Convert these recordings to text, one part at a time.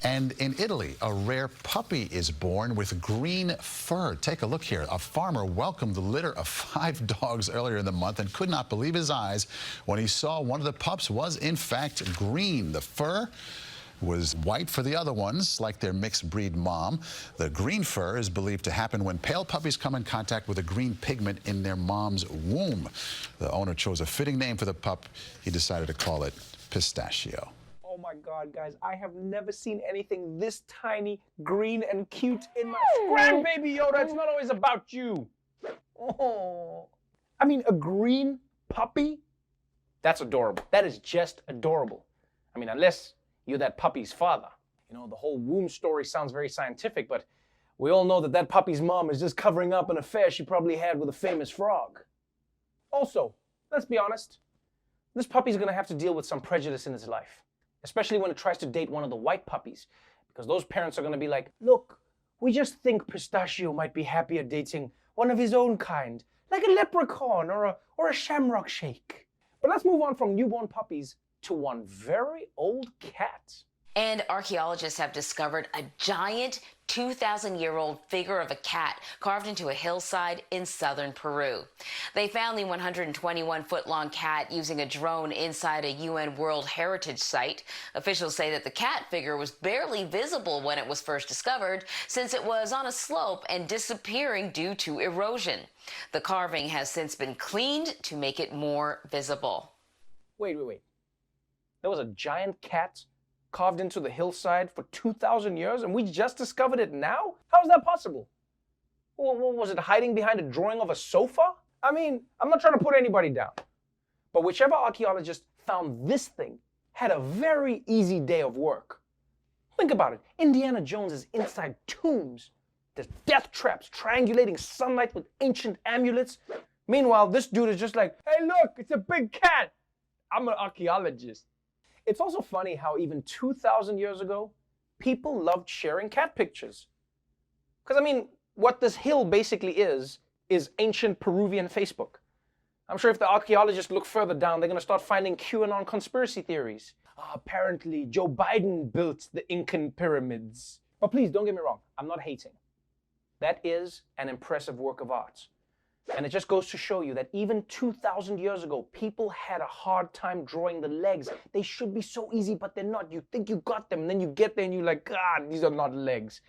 And in Italy, a rare puppy is born with green fur. Take a look here. A farmer welcomed the litter of 5 dogs earlier in the month and could not believe his eyes when he saw one of the pups was, in fact, green. The fur was white for the other ones, like their mixed breed mom. The green fur is believed to happen when pale puppies come in contact with a green pigment in their mom's womb. The owner chose a fitting name for the pup. He decided to call it Pistachio. Oh my God, guys, I have never seen anything this tiny, green, and cute in my... Grandbaby Yoda, it's not always about you. Oh. I mean, a green puppy? That's adorable. That is just adorable. I mean, unless you're that puppy's father. You know, the whole womb story sounds very scientific, but we all know that that puppy's mom is just covering up an affair she probably had with a famous frog. Also, let's be honest, this puppy's gonna have to deal with some prejudice in his life, especially when it tries to date one of the white puppies, because those parents are gonna be like, look, we just think Pistachio might be happier dating one of his own kind, like a leprechaun or a shamrock shake. But let's move on from newborn puppies to one very old cat. And archaeologists have discovered a giant 2,000-year-old figure of a cat carved into a hillside in southern Peru. They found the 121-foot-long cat using a drone inside a UN World Heritage Site. Officials say that the cat figure was barely visible when it was first discovered, since it was on a slope and disappearing due to erosion. The carving has since been cleaned to make it more visible. Wait. There was a giant cat carved into the hillside for 2,000 years, and we just discovered it now? How is that possible? Was it hiding behind a drawing of a sofa? I mean, I'm not trying to put anybody down, but whichever archaeologist found this thing had a very easy day of work. Think about it. Indiana Jones is inside tombs. There's death traps triangulating sunlight with ancient amulets. Meanwhile, this dude is just like, hey, look, it's a big cat. I'm an archaeologist. It's also funny how even 2,000 years ago, people loved sharing cat pictures. Because, I mean, what this hill basically is ancient Peruvian Facebook. I'm sure if the archaeologists look further down, they're going to start finding QAnon conspiracy theories. Apparently, Joe Biden built the Incan pyramids. But please, don't get me wrong. I'm not hating. That is an impressive work of art. And it just goes to show you that even 2,000 years ago, people had a hard time drawing the legs. They should be so easy, but they're not. You think you got them, and then you get there and you're like, God, these are not legs.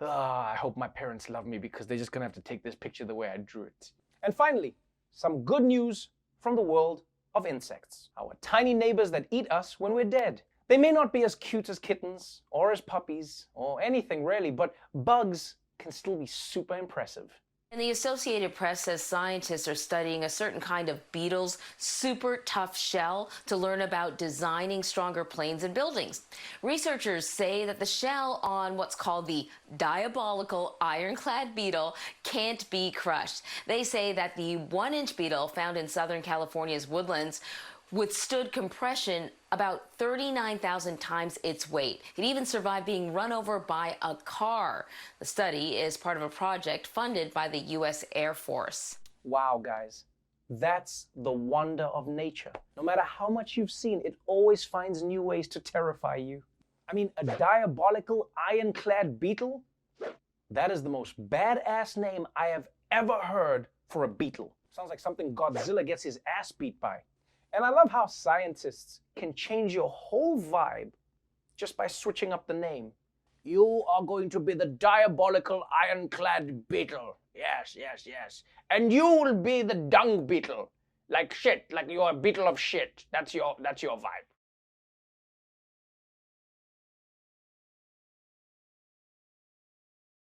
I hope my parents love me because they're just gonna have to take this picture the way I drew it. And finally, some good news from the world of insects. Our tiny neighbors that eat us when we're dead. They may not be as cute as kittens, or as puppies, or anything really, but bugs can still be super impressive. And the Associated Press says scientists are studying a certain kind of beetle's super tough shell to learn about designing stronger planes and buildings. Researchers say that the shell on what's called the Diabolical Iron Clad Beetle can't be crushed. They say that the 1-inch beetle found in Southern California's woodlands withstood compression about 39,000 times its weight. It even survived being run over by a car. The study is part of a project funded by the U.S. Air Force. Wow, guys. That's the wonder of nature. No matter how much you've seen, it always finds new ways to terrify you. I mean, a diabolical iron-clad beetle? That is the most badass name I have ever heard for a beetle. Sounds like something Godzilla gets his ass beat by. And I love how scientists can change your whole vibe just by switching up the name. You are going to be the diabolical iron-clad beetle. Yes. And you will be the dung beetle. Like shit, like you're a beetle of shit. That's your vibe.